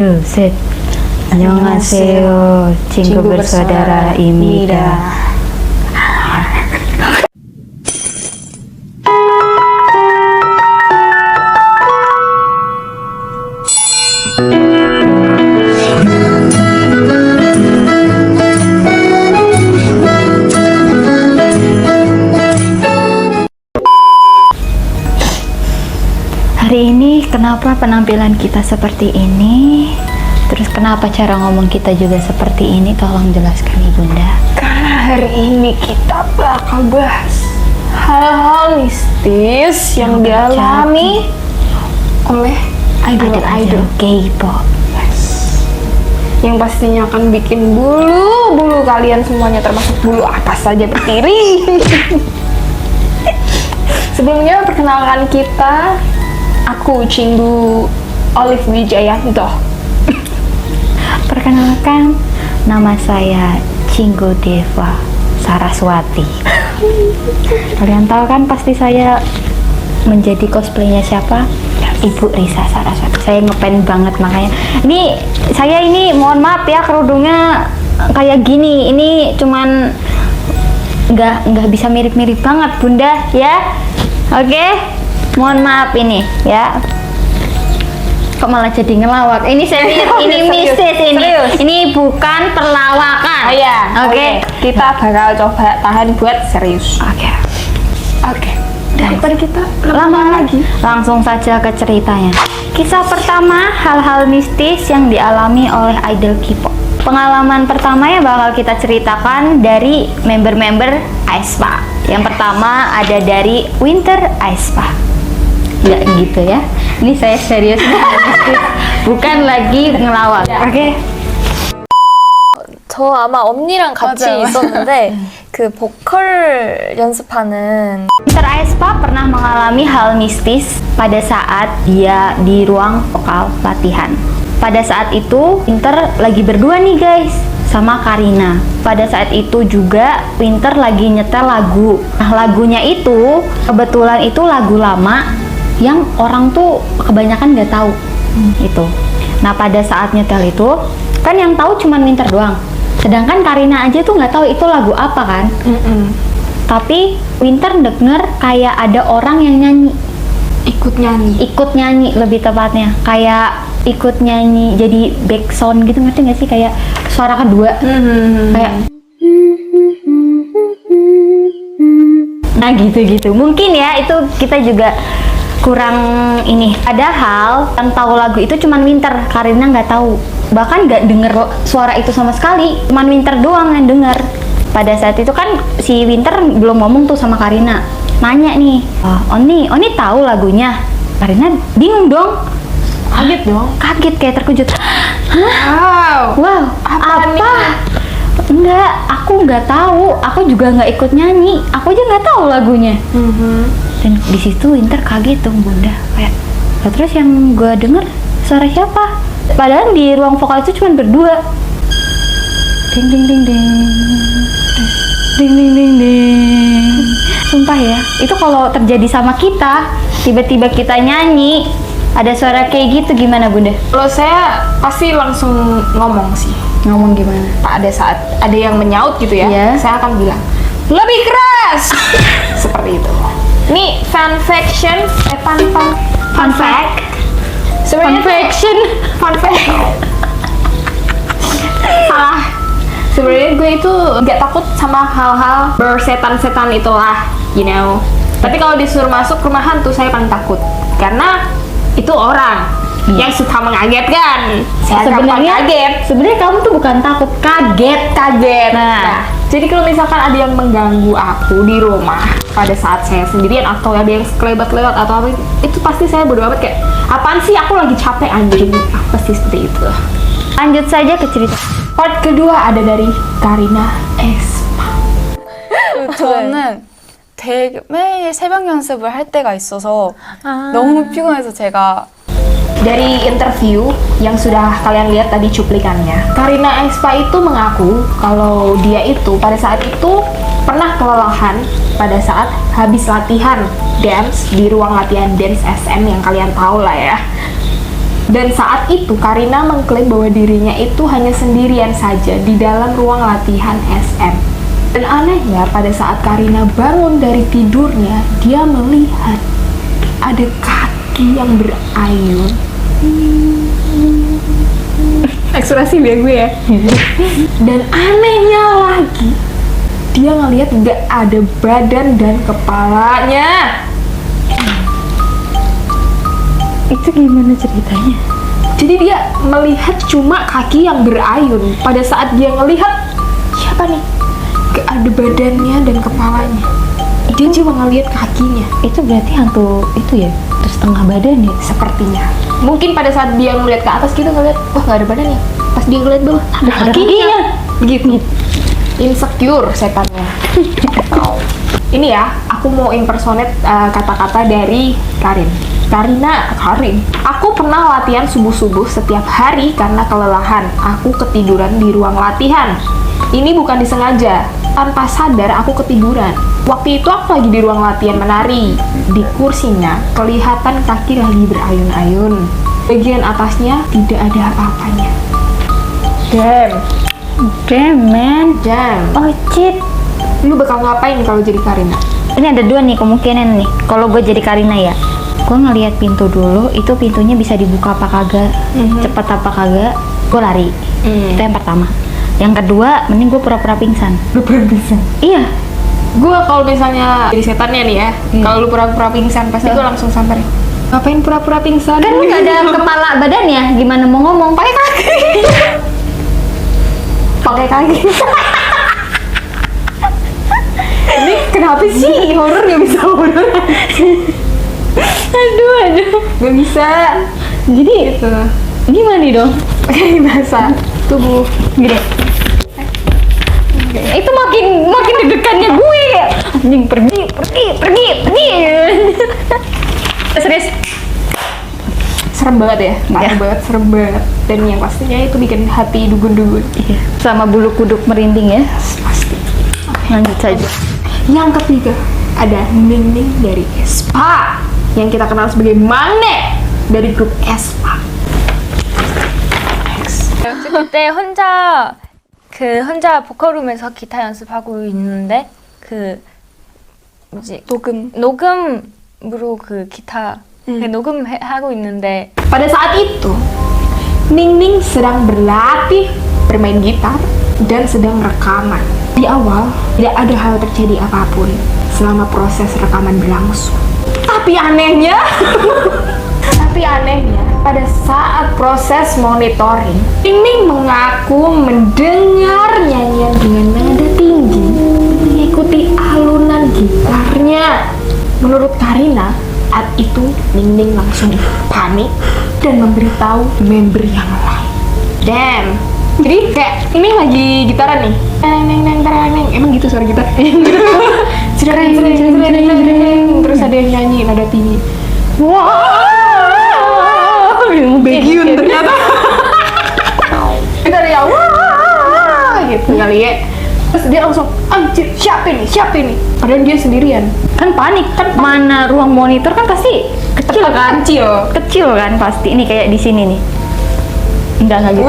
Set. Annyeonghaseyo, Cinggu bersaudara Imida. Hari ini kenapa penampilan kita seperti ini? Terus kenapa cara ngomong kita juga seperti ini? Tolong jelaskan Ibunda. Karena hari ini kita bakal bahas hal-hal mistis yang dialami oleh idol-idol K-pop. yang pastinya akan bikin bulu kalian semuanya, termasuk bulu apa saja berdiri. Sebelumnya perkenalkan kita, aku Cinggu Olive Wijayanto. Perkenalkan, nama saya Cinggu Deva Saraswati. Kalian tahu kan pasti saya menjadi cosplaynya siapa? Ibu Risa Saraswati. Saya ngepen banget makanya. Saya mohon maaf ya kerudungnya kayak gini. Ini cuman nggak bisa mirip-mirip banget Bunda ya. Oke, mohon maaf ini ya. Kok malah jadi ngelawak? Ini serius, ini mistis ini. Serius. Ini bukan perlawakan. Oh iya, Oke. Kita bakal coba tahan buat serius. Oke. Daripada kita Lama lagi. Langsung saja ke ceritanya. Kisah pertama, hal-hal mistis yang dialami oleh idol K-pop. Pengalaman pertama yang bakal kita ceritakan dari member-member aespa. Yang pertama ada dari Winter aespa. Nggak gitu ya. Ini saya serius nih, bukan lagi ngelawak. Oke. 저 아마 언니랑 같이 맞아요. 있었는데 그 보컬 연습하는 Winter aespa pernah mengalami hal mistis pada saat dia di ruang vokal latihan. Pada saat itu Winter lagi berdua nih guys sama Karina. Pada saat itu juga Winter lagi nyetel lagu. Nah lagunya itu kebetulan itu lagu lama yang orang tuh kebanyakan nggak tahu itu. Nah pada saat nyetel itu kan yang tahu cuman Winter doang. Sedangkan Karina aja tuh nggak tahu itu lagu apa kan. Tapi Winter denger kayak ada orang yang nyanyi, ikut nyanyi lebih tepatnya, kayak ikut nyanyi jadi back sound gitu, ngerti nggak sih, kayak suara kedua kayak nah gitu mungkin ya, itu kita juga kurang ini. Padahal yang tahu lagu itu cuman Winter, Karina nggak tahu, bahkan nggak denger suara itu sama sekali, cuman Winter doang yang denger. Pada saat itu kan si Winter belum ngomong tuh sama Karina, nanya nih, Oni tahu lagunya? Karina bingung dong, kaget kayak terkejut. Hah? Wow, apa? Enggak, aku nggak tahu, aku juga nggak ikut nyanyi, aku aja nggak tahu lagunya. Dan di situ Winter kaget tuh Bunda, kayak "Lah, terus yang gue denger suara siapa?" Padahal di ruang vokal itu cuma berdua. Ding ding ding ding. Ding ding ding ding. Sumpah ya, itu kalau terjadi sama kita, tiba-tiba kita nyanyi, ada suara kayak gitu, gimana Bunda? Kalau saya pasti langsung ngomong sih. Ngomong gimana? Pada saat ada yang menyaut gitu ya, Iya. saya akan bilang lebih keras. Seperti itu. Ini fun fact. Sebenarnya fun fact. Salah. Sebenarnya gue itu nggak takut sama hal-hal bersetan-setan itulah, you know. Tapi kalau disuruh masuk rumah hantu saya paling takut, karena itu orang yang suka mengagetkan. Saya gampang kaget. Sebenarnya kamu tuh bukan takut, kaget. Nah, jadi kalau misalkan ada yang mengganggu aku di rumah pada saat saya sendirian, atau ada yang kelewat atau apa, itu pasti saya bodo amat, kayak apaan sih, aku lagi capek anjing. Pasti seperti itu. Lanjut saja ke cerita. Part kedua ada dari Karina aespa. 저는 되게 매일 새벽 연습을 할 때가 있어서 너무 피곤해서 제가 Dari interview yang sudah kalian lihat tadi cuplikannya, Karina aespa itu mengaku kalau dia itu pada saat itu pernah kelelahan pada saat habis latihan dance di ruang latihan dance SM yang kalian tahu lah ya. Dan saat itu Karina mengklaim bahwa dirinya itu hanya sendirian saja di dalam ruang latihan SM. Dan anehnya pada saat Karina bangun dari tidurnya, dia melihat ada kaki yang berayun. Ekspresi gue ya. Dan anehnya lagi, dia ngelihat gak ada badan dan kepalanya. Itu gimana ceritanya? Jadi dia melihat cuma kaki yang berayun. Pada saat dia ngelihat, siapa nih? Gak ada badannya dan kepalanya. Dia cuma ngelihat kakinya. Itu berarti hantu itu ya? Terus setengah badan ya? Sepertinya. Mungkin pada saat dia ngelihat ke atas gitu ngelihat, wah gak ada badannya. Pas dia ngelihat bawah, ada kakinya. Begitu. Insecure setannya. Ini ya, aku mau impersonate kata-kata dari Karin. Karin. Aku pernah latihan subuh-subuh setiap hari karena kelelahan. Aku ketiduran di ruang latihan. Ini bukan disengaja. Tanpa sadar aku ketiduran. Waktu itu aku lagi di ruang latihan menari. Di kursinya kelihatan kaki lagi berayun-ayun. Bagian atasnya tidak ada apa-apanya. Damn man. Damn. Oh shit. Lu bakal ngapain kalau jadi Karina? Ini ada dua nih kemungkinan nih. Kalau gue jadi Karina ya, gue ngelihat pintu dulu, itu pintunya bisa dibuka apa kagak, cepet apa kagak, gue lari. Itu yang pertama. Yang kedua, mending gue pura-pura pingsan. Lu pura pingsan? Iya. Gue kalau misalnya jadi setannya nih ya, kalau lu pura-pura pingsan pasti gue langsung samperin. Ngapain pura-pura pingsan? Kan nggak ada kepala badannya, gimana mau ngomong? Pakai kaki. Pakai kaki. Ini kenapa sih horor gak bisa horor? Aduh. Gak bisa. Jadi Gitu. gimana nih dong? Pakai bahasa tubuh. Gini. Itu makin deg-degannya gue. Anjing pergi. Serius. Serem banget ya, parah banget, serem banget. Dan yang pastinya itu bikin hati dugun-dugun. Iya. Sama bulu kuduk merinding ya. Pasti. Lanjut saja. Yang ketiga, ada Ning dari aespa yang kita kenal sebagai Mane dari grup aespa. 그때 혼자 보컬룸에서 기타 연습하고 있는데 녹음으로 기타 녹음하고 있는데 Pada saat itu, Ning sedang berlatih bermain gitar dan sedang rekaman. Di awal, tidak ada hal terjadi apapun selama proses rekaman berlangsung. Tapi anehnya, pada saat proses monitoring, Ning mengaku mendengar nyanyian dengan nada tinggi mengikuti alunan gitarnya. Menurut Karina, saat itu Ning langsung panik dan memberitahu member yang lain. Damn. Jadi kayak ini lagi gitaran nih. Neng. Emang gitu suara gitar? Cereng. Terus ada yang nyanyi nada tinggi. Baekhyun ternyata. Kita ada yang wah gitu kali ya. Terus dia langsung anjir siapa ini? Padahal dia sendirian. Kan panik kan, mana ruang monitor kan pasti kecil kan? Kecil kan pasti. Ini kayak di sini nih. Enggak gitu.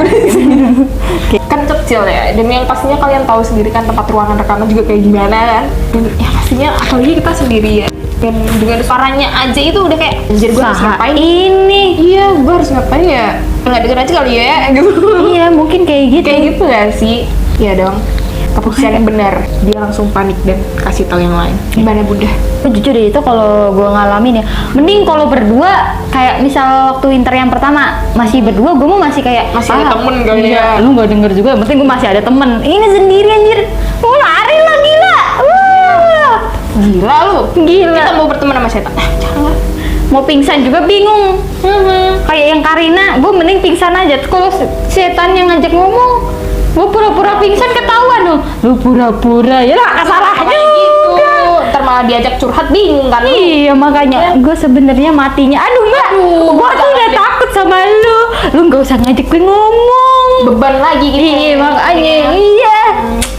Kan kecil ya, dan yang pastinya kalian tahu sendiri kan tempat ruangan rekaman juga kayak gimana kan. Dan ya pastinya apalagi kita sendirian, dan dengan suaranya aja itu udah kayak anjir gue harus ngapain ini? Iya, gue harus ngapain ya? Nggak denger aja kali ya gitu. Iya mungkin kayak gitu. Kayak gitu gak sih? Iya dong. Keputusan yang benar, dia langsung panik dan kasih tahu yang lain. Gimana bunda? Jujur deh itu kalau gue ngalamin ya, mending kalau berdua kayak misal waktu winter yang pertama masih berdua, gue mau masih kayak Masih ada temen kali ya. Lu nggak denger juga, yang penting gue masih ada temen. Ini sendiri anjir, mau lari lah gila. Wah, Gila lu. gila. Kita mau berteman sama setan. Jangan. Mau pingsan juga bingung. Kayak yang Karina, gue mending pingsan aja. Kalau setan yang ngajak ngomong, gue pura-pura pingsan ketahuan dong. Lu pura-pura ya lah, salah Kayak juga. gitu. Ntar malah diajak curhat bingung kan lu. Iya makanya gue sebenarnya matinya. Aduh enggak, gue tuh udah takut sama lu. Lu nggak usah ngajak gue ngomong. Beban lagi gitu. Iya makanya. Iya.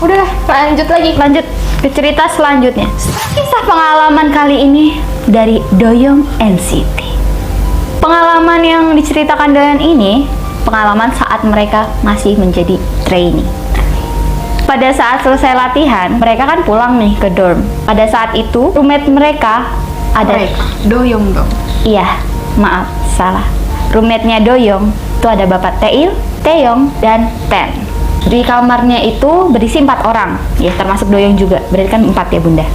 Udah lanjut lagi. Lanjut ke cerita selanjutnya. Kisah pengalaman kali ini dari Doyoung NCT. Pengalaman yang diceritakan Doyoung ini, pengalaman saat mereka masih menjadi trainee. Pada saat selesai latihan, mereka kan pulang nih ke dorm. Pada saat itu, roommate mereka ada... Doyoung dong. Iya, maaf, salah. Roommate-nya Doyoung itu ada Bapak Tail, Taeyong, dan Ten. Di kamarnya itu berisi 4 orang, ya termasuk Doyoung juga. Berarti kan 4 ya bunda.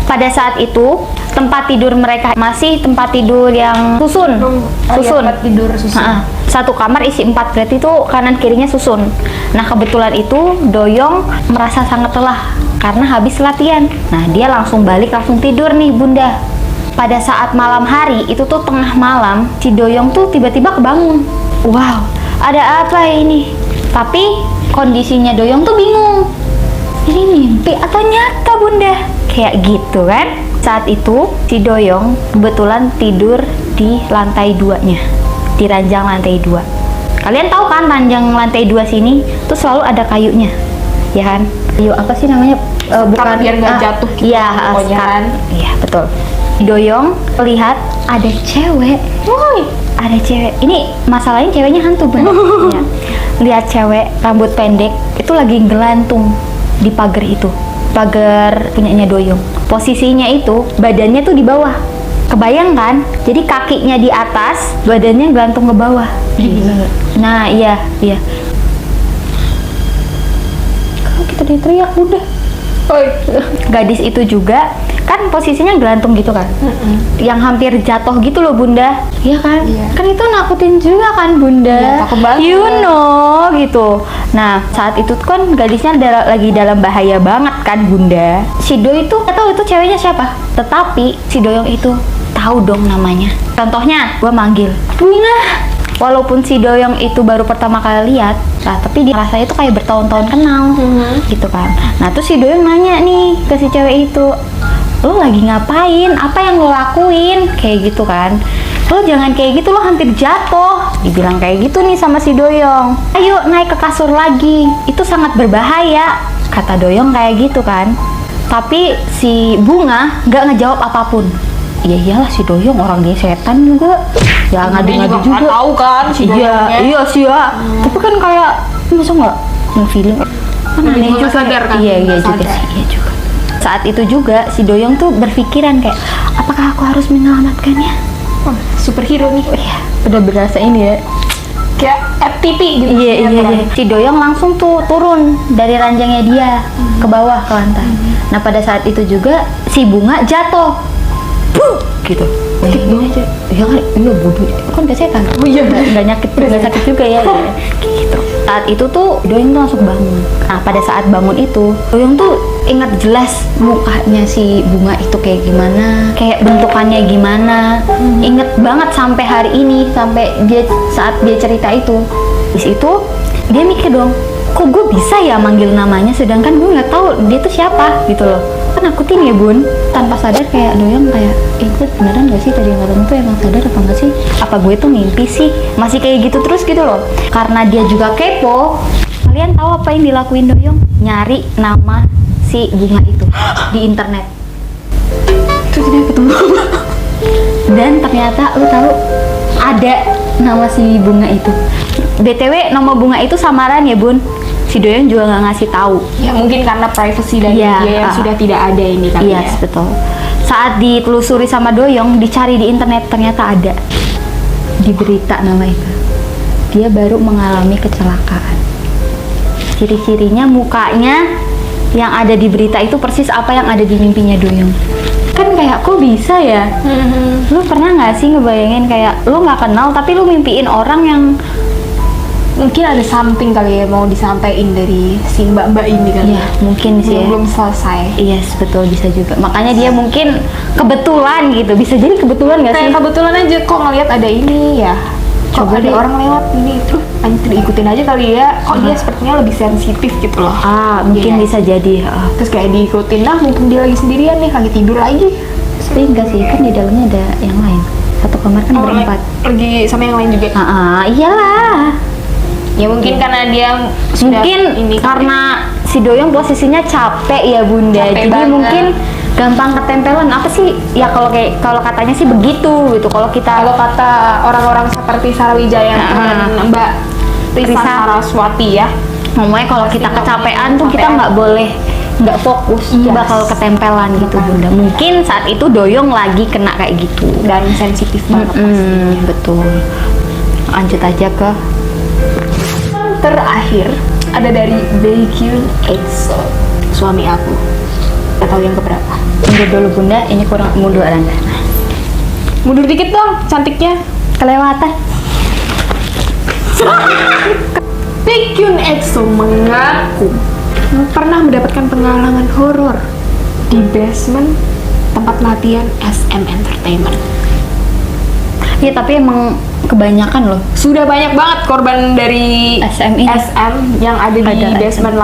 Pada saat itu, tempat tidur mereka masih tempat tidur yang susun. Tempat tidur susun. Ha-ha. Satu kamar isi 4, berarti itu kanan kirinya susun. Nah kebetulan itu Doyoung merasa sangat lelah karena habis latihan. Nah dia langsung balik, langsung tidur nih bunda. Pada saat malam hari, itu tuh tengah malam, si Doyoung tuh tiba-tiba kebangun. Wow, ada apa ini? Tapi kondisinya Doyoung tuh bingung. Ini mimpi atau nyata bunda? Kayak gitu kan? Saat itu si Doyoung kebetulan tidur di lantai 2-nya, di ranjang lantai 2. Kalian tahu kan ranjang lantai 2 sini tuh selalu ada kayunya, ya kan? Kayu apa sih namanya? Bukan biar nggak jatuh gitu, Iya, pokoknya kan. Iya betul. Doyoung lihat ada cewek. Woi, ada cewek. Ini masalahnya ceweknya hantu bener. Iya. Lihat cewek rambut pendek itu lagi gelantung di pagar itu. Pagar punyanya Doyoung. Posisinya itu badannya tuh di bawah. Kebayang kan? Jadi kakinya di atas, badannya gelantung ke bawah. Nah, iya. Kalau kita diteriak udah. Gadis itu juga kan posisinya gelantung gitu kan, yang hampir jatuh gitu loh bunda, iya kan? Iya. Kan itu nakutin juga kan bunda, Iya, takut banget. you know gitu. Nah saat itu kan gadisnya lagi dalam bahaya banget kan bunda. Si Do itu nggak tahu itu ceweknya siapa, tetapi si Doyoung itu tahu dong namanya. Contohnya gue manggil Bunga. Walaupun si Doyoung itu baru pertama kali lihat, nah tapi dia rasanya itu kayak bertahun-tahun kenal, gitu kan. Nah terus si Doyoung nanya nih ke si cewek itu, lo lagi ngapain? Apa yang lo lakuin? Kayak gitu kan. Lo jangan kayak gitu, lo hampir jatuh. Dibilang kayak gitu nih sama si Doyoung. Ayo naik ke kasur lagi, itu sangat berbahaya, kata Doyoung kayak gitu kan. Tapi si Bunga nggak ngejawab apapun. Ya iyalah si Doyoung orang dia setan juga, ya ngadu-ngadu juga. Nggak tahu kan si Doyoungnya. Iya sih ya. Tapi kan kayak masa nggak feeling kan Dia aneh juga juga. sadar kan? Iya juga Sadar. sih, iya juga. Saat itu juga si Doyoung tuh berpikiran kayak, apakah aku harus menyelamatkannya? Superhero nih. Iya, udah berasa ini ya. Kayak FTP gitu. Iya. Si Doyoung langsung tuh turun dari ranjangnya dia ke bawah ke lantai. Nah pada saat itu juga si Bunga jatuh. Puh, gitu. Aja. Ya kan, iya bodoh. Kan gak setan. Oh iya, nggak nyakit, nggak sakit juga ya. Gitu. Saat itu tuh Doyoung tuh langsung bangun. Nah pada saat bangun itu, Doyoung tuh ingat jelas mukanya si Bunga itu kayak gimana, kayak bentukannya gimana. Inget banget sampai hari ini, sampai dia saat dia cerita itu. Di situ dia mikir dong, kok gue bisa ya manggil namanya, sedangkan gue nggak tahu dia tuh siapa gitu loh. Kan nakutin ya bun, tanpa sadar kayak Doyoung kayak, gue beneran gak sih tadi ngomong tuh emang sadar apa enggak sih? Apa gue tuh mimpi sih? Masih kayak gitu terus gitu loh. Karena dia juga kepo, kalian tahu apa yang dilakuin Doyoung? Nyari nama si Bunga itu di internet. Terus dia ketemu. Dan ternyata lu tahu ada nama si Bunga itu. BTW nama Bunga itu samaran ya bun. Si Doyoung juga nggak ngasih tahu. Ya mungkin karena privacy dari Iya, dia yang sudah tidak ada ini kan Iya, betul. Saat ditelusuri sama Doyoung, dicari di internet, ternyata ada di berita nama itu. Dia baru mengalami kecelakaan. Ciri-cirinya mukanya yang ada di berita itu persis apa yang ada di mimpinya Doyoung. Kan kayak kok bisa ya? Lu pernah nggak sih ngebayangin kayak lu nggak kenal tapi lu mimpiin orang yang Mungkin ada something kali ya mau disampaikan dari si mbak-mbak ini kali ya mungkin sih ya. belum selesai. Iya, betul bisa juga. Makanya dia mungkin kebetulan gitu. Bisa jadi kebetulan nggak sih? Kayak kebetulan aja kok ngelihat ada ini ya. Coba Coba ada deh. orang lewat ini tuh, anjir ikutin aja kali ya. Kok dia sepertinya lebih sensitif gitu loh. Mungkin Iya. bisa jadi. Terus kayak diikutin lah, mumpung dia lagi sendirian nih, lagi tidur lagi. Tapi enggak sih, kan di dalamnya ada yang lain. Satu kamar kan berempat. Lagi sama yang lain juga. Iyalah. Ya mungkin karena dia sudah Mungkin ini karena si Doyoung posisinya capek ya bunda. Capek Jadi banget. mungkin gampang ketempelan apa sih ya, kalau katanya sih begitu gitu. Kalau Kalau kata orang-orang seperti Sarawijaya dan Mbak Risa Risa. Saraswati ya, ngomongnya kalau kita kecapean tuh kita nggak boleh nggak fokus, Yes. bakal ketempelan gitu bunda. Mungkin saat itu Doyong lagi kena kayak gitu. dan sensitif banget pasti. Betul. Lanjut aja ke Terakhir ada dari Baekhyun EXO, suami aku. Gak tahu yang keberapa. mundur dulu bunda, ini kurang mundur anda. Mundur dikit dong, cantiknya. Kelewatan. Baekhyun EXO mengaku pernah mendapatkan pengalaman horor di basement tempat latihan SM Entertainment. Ya tapi emang kebanyakan loh. Sudah banyak banget korban dari SM ini. SM yang ada di Ada basement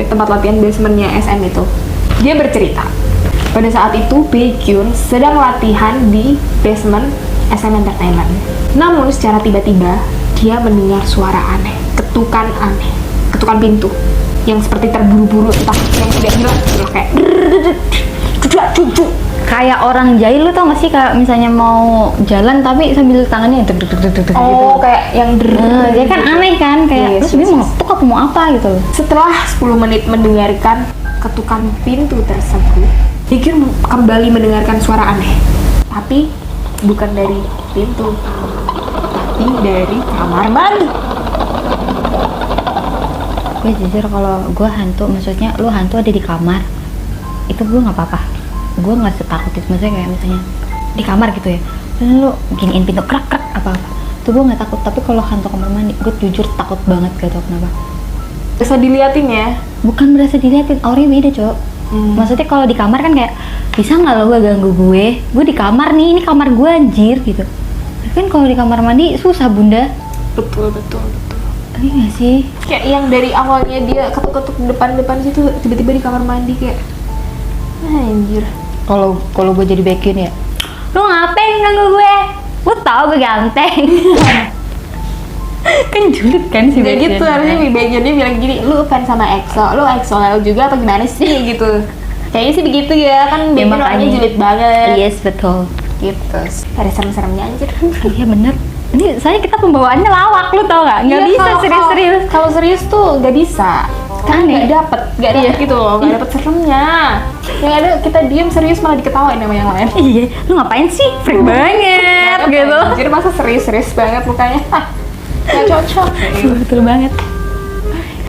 tempat latihan basementnya SM itu. Dia bercerita, pada saat itu Baekhyun sedang latihan di basement SM Entertainment. Namun secara tiba-tiba dia mendengar suara aneh, ketukan pintu yang seperti terburu-buru, entah yang tidak jelas, kayak Kayak orang jahil, lu tau gak sih kayak misalnya mau jalan tapi sambil tangannya deg deg deg deg gitu. kayak yang Dia kan aneh kan, kayak Yes, lu sebenarnya yes, mau ngetuk apa mau apa gitu. Setelah 10 menit mendengarkan ketukan pintu tersebut, Baekhyun kembali mendengarkan suara aneh. Tapi bukan dari pintu, tapi dari kamar mandi. Gue jujur kalau gue hantu, maksudnya lu hantu ada di kamar, itu gue nggak apa-apa. Gue nggak setakut itu, maksudnya kayak misalnya di kamar gitu ya, dan lu giniin pintu krak krak apa tuh gue nggak takut. Tapi kalau hantu kamar mandi, gue jujur takut banget, gak tau kenapa. Bisa diliatin ya. Bukan berasa diliatin, auranya beda cok. Maksudnya kalau di kamar kan kayak bisa nggak lo gak ganggu gue di kamar nih, ini kamar gue anjir gitu. Tapi kan kalau di kamar mandi susah bunda. Betul. Iya gak sih? Kayak yang dari awalnya dia ketuk-ketuk depan situ, tiba-tiba di kamar mandi kayak anjir. Kalau gue jadi Baekhyun ya, lu ngapain ganggu gue? Lu tau gue ganteng. Kan julid kan si Kayak Baekhyun. gitu, harusnya Baekhyunnya bilang gini, lu fans sama EXO, lu EXO juga apa gimana sih gitu. Kayaknya sih begitu ya, kan Baekhyun makanya. orangnya julid banget. Yes betul. Gitu. Ada serem-seremnya anjir. Iya bener. Ini soalnya kita pembawaannya lawak, lu tau gak? Nggak Iya, bisa kalau- serius-serius. Kalau serius tuh nggak bisa. Karena Aneh. nggak dapet Iya. gitu loh, nggak dapet seremnya. Yang ada kita diem serius malah diketawain sama yang lain. Iya, lu ngapain sih? Freak banget gitu. Anjir, masa serius banget mukanya. Nggak cocok. Betul banget.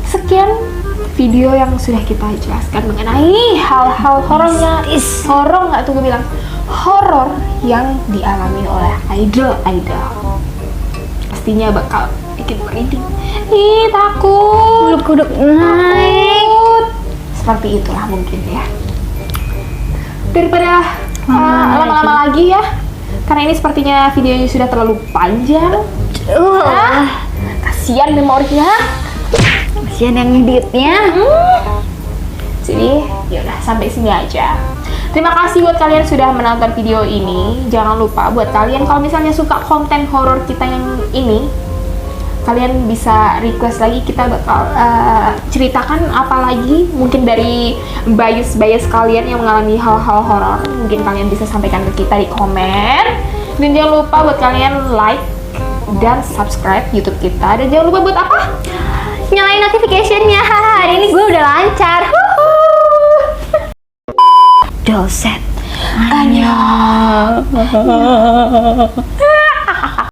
Sekian video yang sudah kita jelaskan mengenai hal-hal horornya. Horor nggak tuh gue bilang? Horor yang dialami oleh idol. Pastinya bakal bikin merinding. Ih, takut. Kuduk naik. Takut. Seperti itulah mungkin ya. Daripada lama-lama lagi ya. Karena ini sepertinya videonya sudah terlalu panjang. Kasihan memorinya. Kasian yang ngeditnya. Jadi yaudah sampai sini aja. Terima kasih buat kalian sudah menonton video ini. Jangan lupa buat kalian kalau misalnya suka konten horor kita yang ini, kalian bisa request lagi, kita bakal ceritakan apa lagi mungkin dari bias kalian yang mengalami hal-hal horor. Mungkin kalian bisa sampaikan ke kita di komen. Dan jangan lupa buat kalian like dan subscribe YouTube kita. Dan jangan lupa buat apa? Nyalain notification-nya. Hari ini gue udah lancar. Doset. Annyeong.